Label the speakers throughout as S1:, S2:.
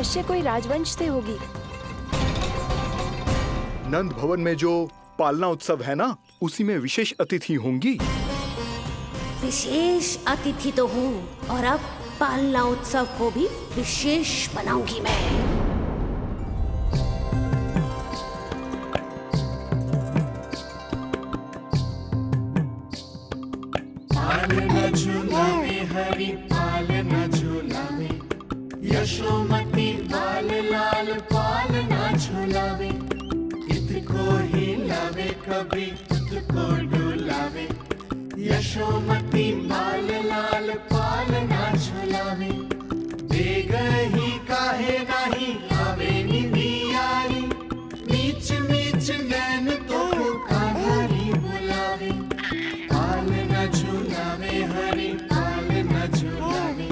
S1: अवश्य कोई राजवंश से होगी।
S2: नंद भवन में जो पालना उत्सव है ना, उसी में विशेष अतिथि होंगी।
S3: विशेष अतिथि तो हूँ, और अब पालना उत्सव को भी विशेष बनाऊंगी मैं।
S4: पालना झूलावे हरि पालना झूलावे, यशोमती बाल लाल पालना झूलावे। इतको हिलावे कभी तुझको डुलावे, यशोमती बाल लाल पालना झूलावे। बेग ही काहे नाही आवे निदियारी, मीच मीच नैन तो कान्हारी बुलावे। पालना झूलावे हरि पालना झूलावे,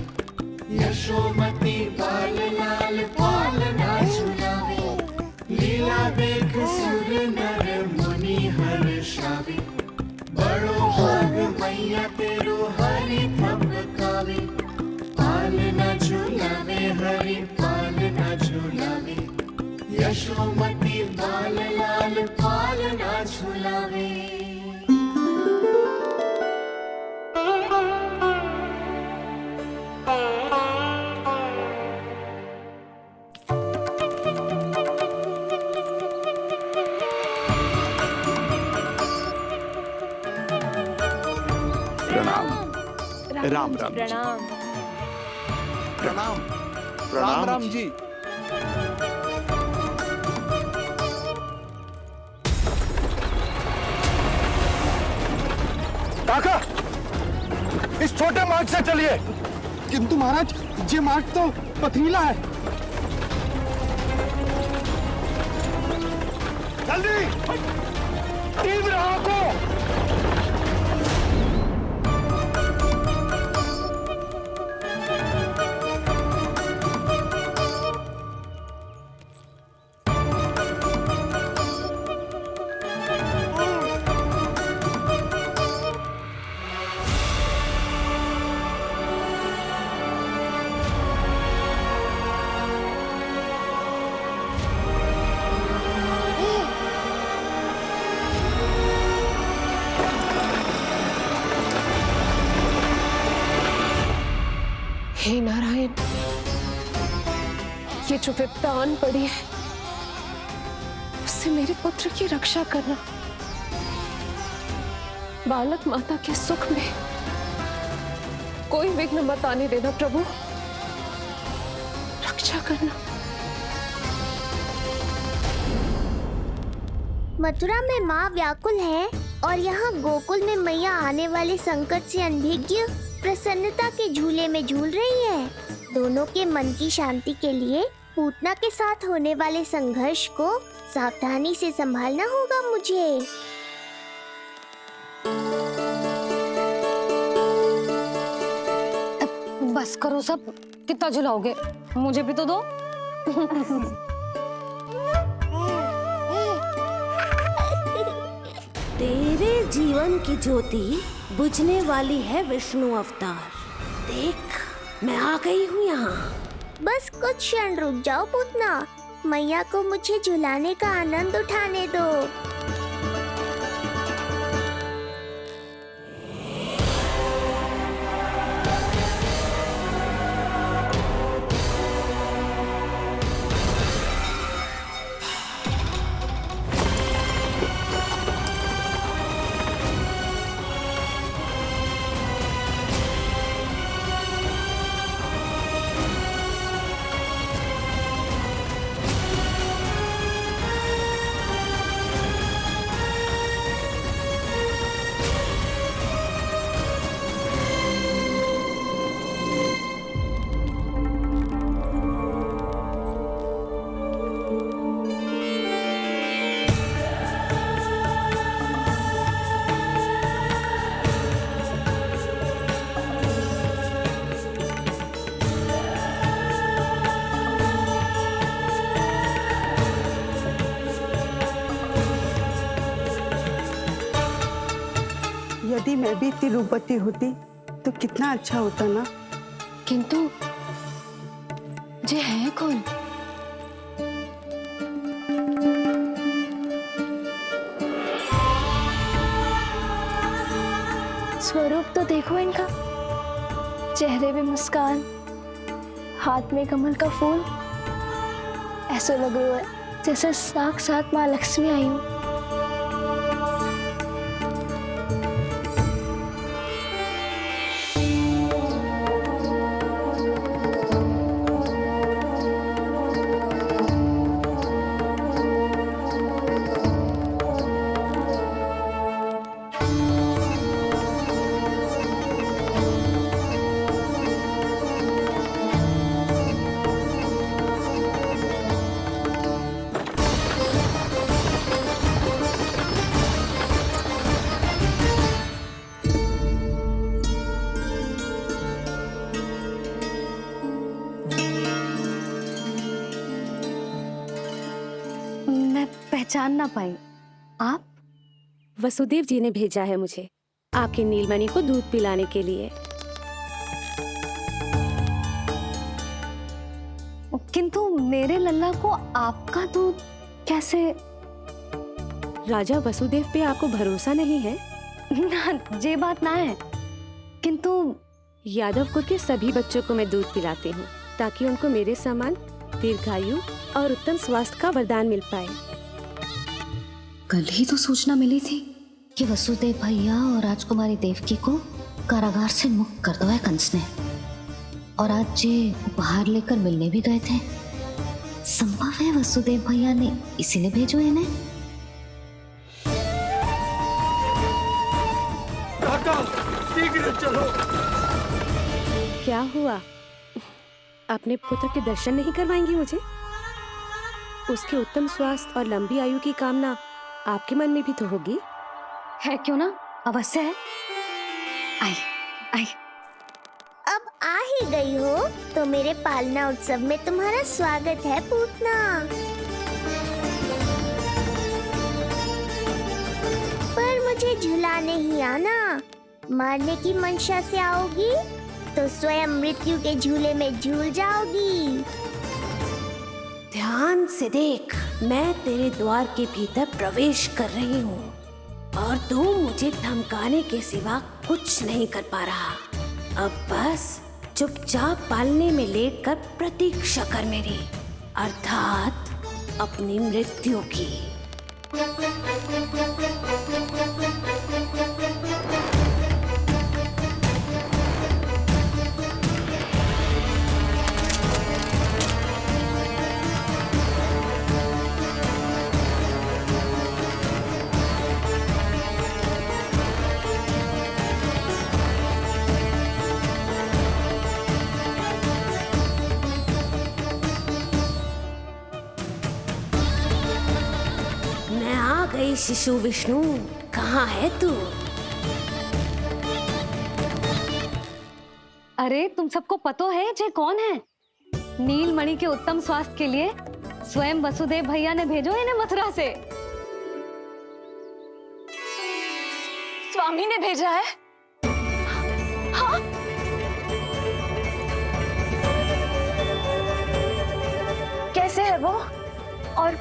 S4: यशोमती बाल लाल पालना झूलावे। लीला देख सुर नर मुनि हर्षावे, बड़ो भाग मैया तेरो हरि थपकावे। पालना झूलावे हरि पालना झूलावे, यशोमती बाल लाल पालना झूलावे।
S2: राम राम
S1: प्रणाम।
S2: प्रणाम।
S5: राम राम जी।
S2: काका, इस छोटे मार्ग से चलिए।
S5: किंतु महाराज, ये मार्ग तो पथरीला है।
S2: जल्दी तीव्र आंखों।
S6: हे नारायण, ये जो विपदा आन पड़ी है, उससे मेरे पुत्र की रक्षा करना। बालक माता के सुख में कोई विघ्न मत आने देना प्रभु, रक्षा करना।
S7: मथुरा में माँ व्याकुल है और यहाँ गोकुल में मैया आने वाले संकट से अनभिज्ञ प्रसन्नता के झूले में झूल रही है। दोनों के मन की शांति के लिए पूतना के साथ होने वाले संघर्ष को सावधानी से संभालना होगा मुझे।
S8: बस करो सब, कितना झुलाओगे, मुझे भी तो दो।
S3: तेरे जीवन की ज्योति बुझने वाली है विष्णु अवतार। देख, मैं आ गई हूँ यहाँ।
S7: बस कुछ क्षण रुक जाओ पूतना, मैया को मुझे झुलाने का आनंद उठाने दो।
S9: यदि मैं भी इतनी रूपवती होती तो कितना अच्छा होता ना।
S8: किंतु जे है कौन?
S1: स्वरूप तो देखो इनका, चेहरे पे मुस्कान, हाथ में कमल का फूल। ऐसा लग रहा है जैसे साक्षात माँ लक्ष्मी आई हूँ।
S8: पहचान ना पाई। आप?
S3: वसुदेव जी ने भेजा है मुझे आपके नीलमणि को दूध पिलाने के लिए।
S8: किंतु मेरे लल्ला को आपका दूध कैसे?
S3: राजा वसुदेव पे आपको भरोसा नहीं है?
S8: ना, ये बात ना है, किंतु
S3: यादव कुल के सभी बच्चों को मैं दूध पिलाती हूँ ताकि उनको मेरे समान दीर्घायु और उत्तम स्वास्थ्य का वरदान मिल पाए।
S8: कल ही तो सूचना मिली थी कि वसुदेव भैया और राजकुमारी देवकी को कारागार से मुक्त कर दो है कंस ने, और आज ये उपहार लेकर मिलने भी गए थे। संभव है वसुदेव भैया ने इसीलिए भेजो इन्हें।
S5: शीघ्र चलो।
S3: क्या हुआ? अपने पुत्र के दर्शन नहीं करवाएंगी मुझे? उसके उत्तम स्वास्थ्य और लंबी आयु की कामना आपके मन में भी तो होगी।
S8: है क्यों ना, अवश्य है। आई आई।
S7: अब आ ही गई हो तो मेरे पालना उत्सव में तुम्हारा स्वागत है पूतना। पर मुझे झुलाने ही आना। मारने की मंशा से आओगी तो स्वयं मृत्यु के झूले में झूल जाओगी।
S3: ध्यान से देख, मैं तेरे द्वार के भीतर प्रवेश कर रही हूँ और तू मुझे धमकाने के सिवा कुछ नहीं कर पा रहा। अब बस चुपचाप पालने में लेटकर प्रतीक्षा कर मेरी, अर्थात अपनी मृत्यु की। मैं आ गई शिशु विष्णु, कहाँ है तू?
S8: अरे तुम सबको पतो है जे कौन है? नीलमणि के उत्तम स्वास्थ्य के लिए स्वयं वसुदेव भैया ने भेजो इन्हें मथुरा से।
S1: स्वामी ने भेजा है? हाँ? कैसे है वो? और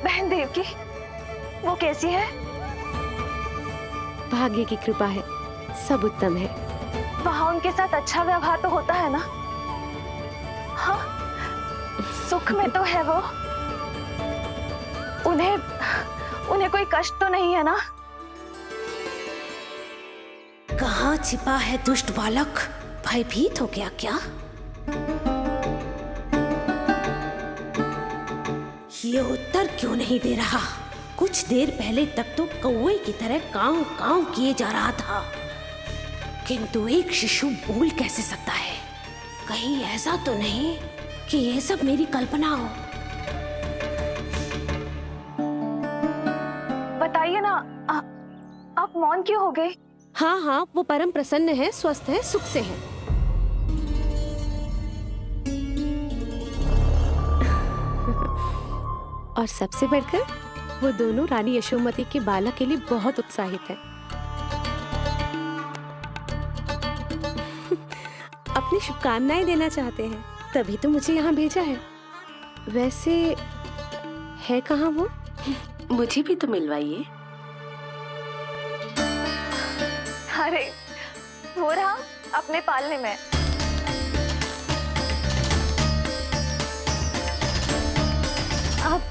S1: बहन देवकी, वो कैसी है?
S3: भाग्य की कृपा है, सब उत्तम है।
S1: वहाँ उनके साथ अच्छा व्यवहार तो होता है ना? हाँ, सुख में तो है वो। उन्हें कोई कष्ट तो नहीं है ना?
S3: कहाँ छिपा है दुष्ट बालक? भयभीत हो गया क्या? ये उत्तर क्यों नहीं दे रहा? कुछ देर पहले तक तो कौवे की तरह कांव कांव किए जा रहा था, किंतु एक शिशु बोल कैसे सकता है? कहीं ऐसा तो नहीं कि ये सब मेरी कल्पना हो?
S1: बताइए ना, आप मौन क्यों हो गए?
S3: हाँ हाँ, वो परम प्रसन्न है, स्वस्थ है, सुख से है। और सबसे बढ़कर वो दोनों रानी यशोमती के बालक के लिए बहुत उत्साहित है। अपनी शुभकामनाएं देना चाहते हैं, तभी तो मुझे यहाँ भेजा है। वैसे है कहाँ वो?
S10: मुझे भी तो मिलवाइए।
S1: अरे वो रहा अपने पालने में।
S8: आप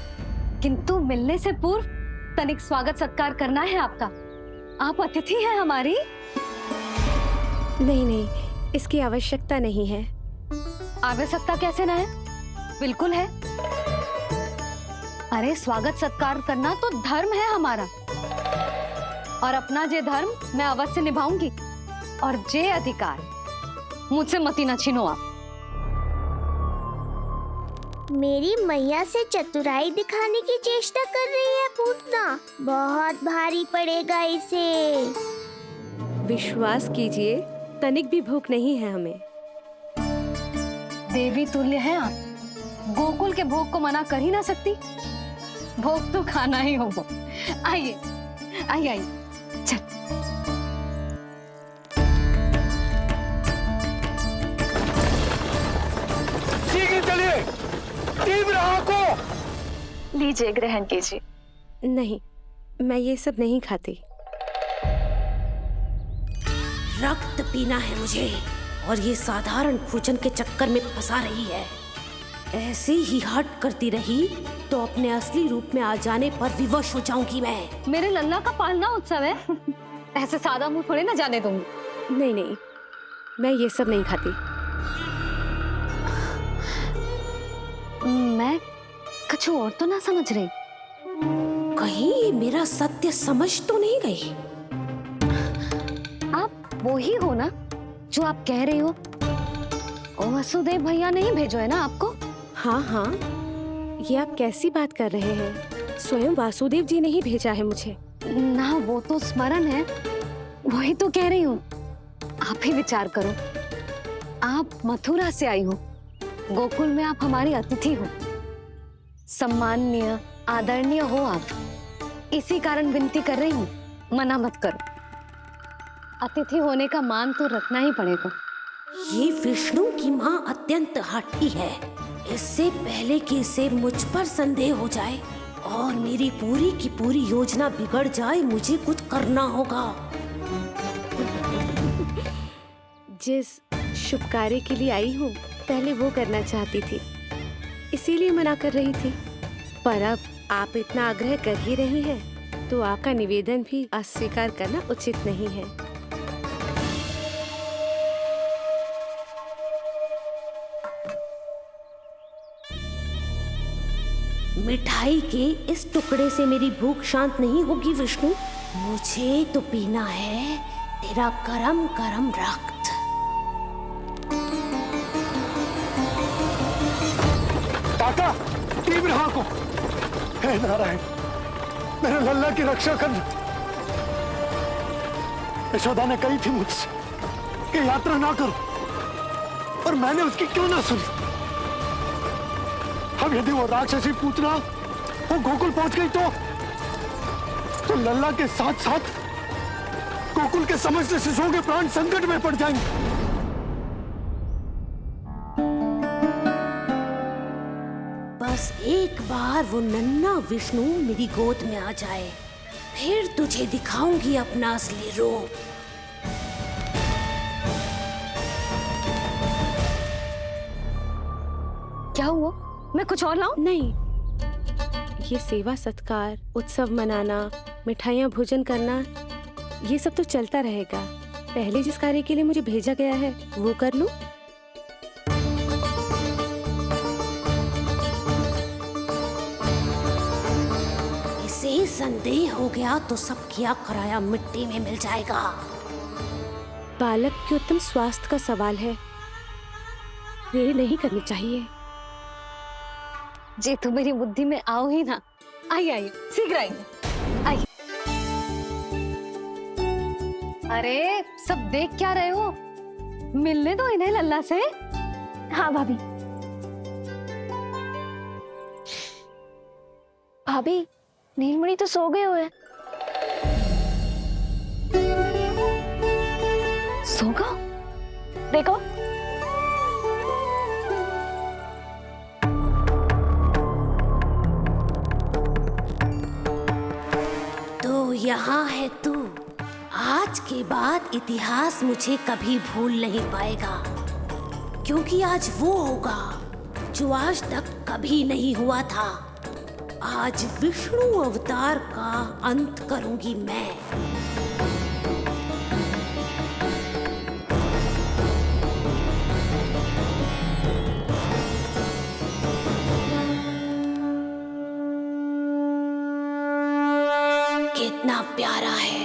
S8: किंतु मिलने से पूर्व तनिक स्वागत सत्कार करना है आपका। आप अतिथि हैं हमारी।
S3: नहीं नहीं, इसकी आवश्यकता नहीं है।
S8: आवश्यकता कैसे ना है? बिल्कुल है। अरे स्वागत सत्कार करना तो धर्म है हमारा, और अपना जे धर्म मैं अवश्य निभाऊंगी, और जे अधिकार मुझसे मती न छीनो आप।
S7: मेरी मैया से चतुराई दिखाने की चेष्टा कर रही है पूतना। बहुत भारी पड़ेगा इसे।
S3: विश्वास कीजिए, तनिक भी भूख नहीं है हमें।
S8: देवी तुल्य है आप, गोकुल के भोग को मना कर ही ना सकती। भोग तो खाना ही होगा। आइए आइए आइए, चल।
S5: शीघ्र चलिए, तीव्र आंखो।
S1: लीजिए, ग्रहण कीजिए।
S3: नहीं, मैं ये सब नहीं खाती। रक्त पीना है मुझे, और ये साधारण भोजन के चक्कर में फंसा रही है। ऐसे ही हट करती रही तो अपने असली रूप में आ जाने पर विवश हो जाऊंगी मैं।
S8: मेरे लल्ला का पालना उत्सव है, ऐसे सादा मुंह थोड़े ना जाने दूंगी।
S3: नहीं नहीं, मैं ये सब नहीं खाती।
S8: मैं कुछ और तो ना समझ रही।
S3: कहीं ये मेरा सत्य समझ तो नहीं गई?
S8: आप वो ही हो ना जो आप कह रही हो? ओ वसुदेव भैया नहीं भेजो है ना आपको?
S3: हाँ हाँ, ये आप कैसी बात कर रहे हैं? स्वयं वासुदेव जी ने ही भेजा है मुझे।
S8: ना वो तो स्मरण है, वही तो कह रही हूँ। आप ही विचार करो, आप मथुरा से आई हो, गोकुल में आप हमारी अतिथि हो, सम्माननीय आदरणीय हो आप। इसी कारण विनती कर रही हूँ, मना मत करो। अतिथि होने का मान तो रखना ही पड़ेगा।
S3: ये विष्णु की माँ अत्यंत हठी है। इससे पहले कि इसे मुझ पर संदेह हो जाए और मेरी पूरी की पूरी योजना बिगड़ जाए, मुझे कुछ करना होगा। जिस शुभ कार्य के लिए आई हूँ, पहले वो करना चाहती थी, इसीलिए मना कर रही थी। पर अब आप इतना आग्रह कर ही रही हैं, तो आपका निवेदन भी अस्वीकार करना उचित नहीं है। मिठाई के इस टुकड़े से मेरी भूख शांत नहीं होगी विष्णु। मुझे तो पीना है तेरा गरम गरम रक्त।
S5: काका, तीव्र आंखो। हे नारायण, मेरे लल्ला की रक्षा करना। यशोदा ने कही थी मुझसे कि यात्रा ना करो, और मैंने उसकी क्यों ना सुनी। अब यदि वो राक्षसी पूतना वो गोकुल पहुंच गई तो लल्ला के साथ साथ गोकुल के समस्त शिशुओं के प्राण संकट में पड़ जाएंगे।
S3: बस एक बार वो नन्हा विष्णु मेरी गोद में आ जाए, फिर तुझे दिखाऊंगी अपना असली रूप।
S8: क्या हुआ? मैं कुछ और लाऊं?
S3: नहीं, ये सेवा सत्कार, उत्सव मनाना, मिठाइयाँ भोजन करना, ये सब तो चलता रहेगा। पहले जिस कार्य के लिए मुझे भेजा गया है वो कर लूं। इसे संदेह हो गया तो सब किया कराया मिट्टी में मिल जाएगा। बालक के उत्तम स्वास्थ्य का सवाल है, देरी नहीं करनी चाहिए।
S8: जी तो मेरी बुद्धि में आओ ही ना। आइए आइए, शीघ्र आइए आइए। अरे सब देख क्या रहे हो? मिलने दो इन्हें लल्ला से।
S1: हाँ भाभी। भाभी, नीलमणि तो सो गए हुए।
S8: सो गो?
S1: देखो।
S3: तो यहाँ है तू, आज के बाद इतिहास मुझे कभी भूल नहीं पाएगा, क्योंकि आज वो होगा जो आज तक कभी नहीं हुआ था। आज विष्णु अवतार का अंत करूंगी मैं। कितना प्यारा है।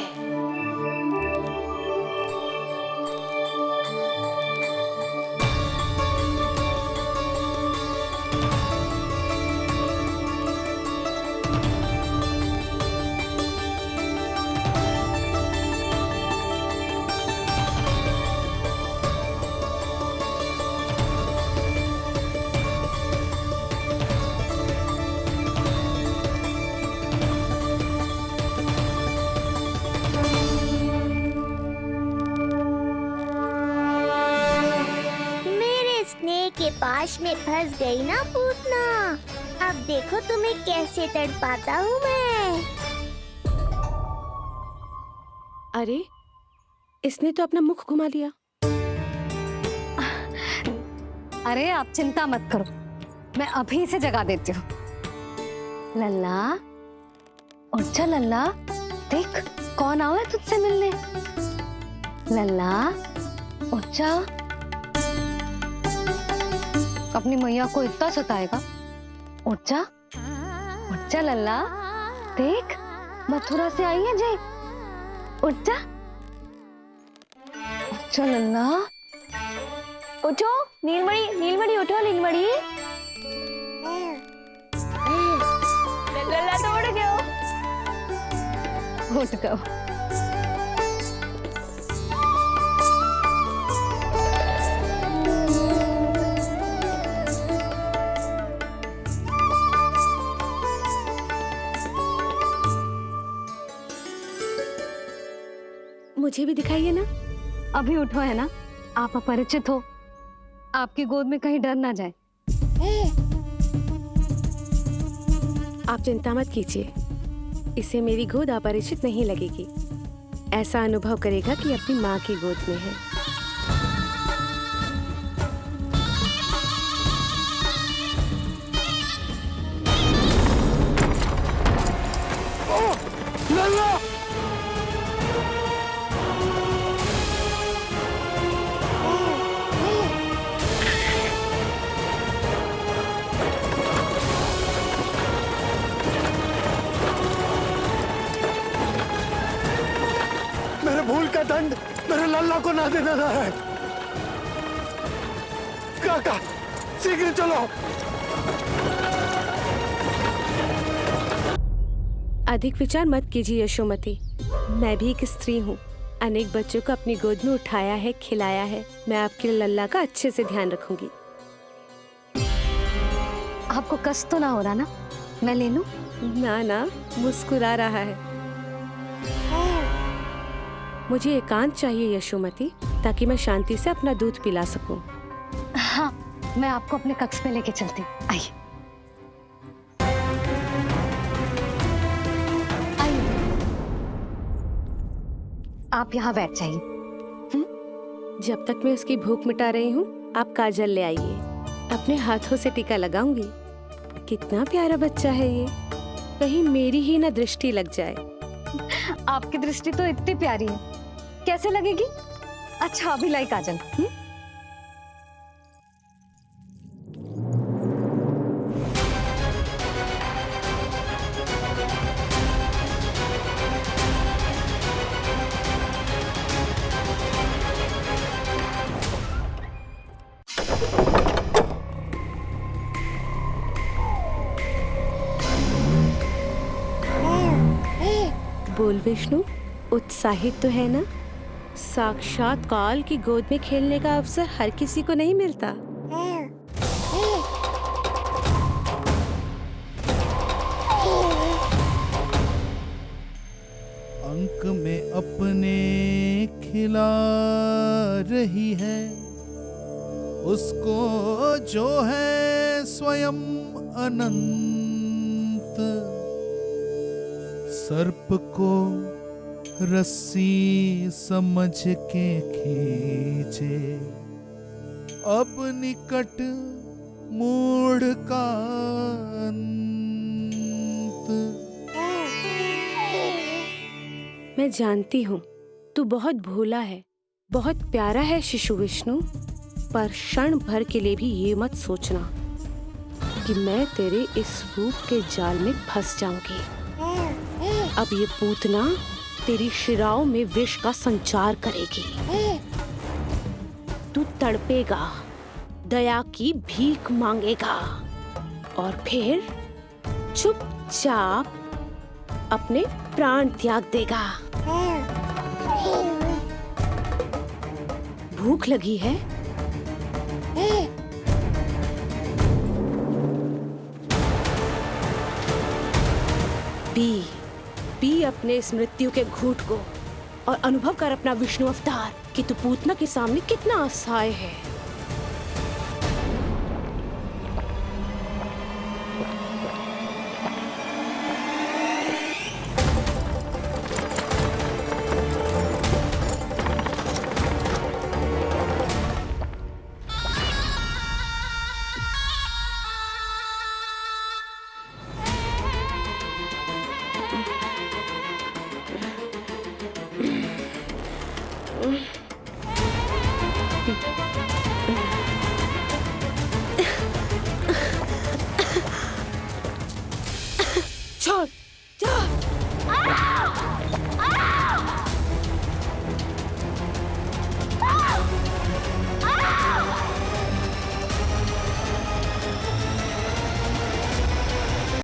S7: के पास में फंस गई ना पूतना। अब देखो तुम्हें कैसे तड़पाता हूँ मैं।
S3: अरे, इसने तो अपना मुख घुमा लिया।
S8: अरे आप चिंता मत करो, मैं अभी इसे जगा देती हूँ। लल्ला, उठ जा लल्ला, देख कौन आया है तुझसे मिलने। लल्ला, उठ जा। अपनी मैया को इतना सताएगा। उठ जा लल्ला, देख मथुरा से आई है जय। उठ जा लल्ला।
S1: उठो नीलमणि, नीलमणि उठो नीलमणि। लल्ला तो उठ गयो।
S8: उठ गयो।
S3: मुझे भी दिखाइए ना।
S8: अभी उठो है ना, आप अपरिचित हो, आपकी गोद में कहीं डर ना जाए।
S3: आप चिंता मत कीजिए, इसे मेरी गोद अपरिचित नहीं लगेगी। ऐसा अनुभव करेगा कि अपनी माँ की गोद में है।
S5: भूल का दंड मेरे लल्ला को ना देना है। काका, शीघ्र चलो।
S3: अधिक विचार मत कीजिए यशोमती, मैं भी एक स्त्री हूँ। अनेक बच्चों को अपनी गोद में उठाया है, खिलाया है। मैं आपके लल्ला का अच्छे से ध्यान रखूंगी।
S8: आपको कष्ट तो ना हो रहा ना? मैं ले लूं?
S3: ना, मुस्कुरा रहा है। मुझे एकांत चाहिए यशोमती, ताकि मैं शांति से अपना दूध पिला सकूं।
S8: हाँ, मैं आपको अपने कक्ष में लेके चलती हूँ। आइए। आप यहाँ बैठ जाइए।
S3: जब तक मैं उसकी भूख मिटा रही हूँ, आप काजल ले आइए। अपने हाथों से टीका लगाऊंगी। कितना प्यारा बच्चा है ये, कहीं मेरी ही ना दृष्टि लग जाए।
S8: आपकी दृष्टि तो इतनी प्यारी है, कैसे लगेगी? अच्छा अभी लाई काजल।
S3: बोल विष्णु, उत्साहित तो है ना? साक्षात काल की गोद में खेलने का अवसर हर किसी को नहीं मिलता।
S4: अंक में अपने खिला रही है, उसको जो है स्वयं अनंत। सर्प को रस्सी समझ के खींचे, अब निकट मोड़ का अंत।
S3: मैं जानती हूँ तू बहुत भोला है, बहुत प्यारा है शिशु विष्णु, पर क्षण भर के लिए भी ये मत सोचना कि मैं तेरे इस रूप के जाल में फंस जाऊंगी। अब ये पूतना तेरी शिराओं में विष का संचार करेगी। तू तड़पेगा, दया की भीख मांगेगा और फिर चुपचाप अपने प्राण त्याग देगा। भूख लगी है? पी अपने इस मृत्यु के घूंट को और अनुभव कर अपना विष्णु अवतार कि तू पूतना के सामने कितना असहाय है। छोड़।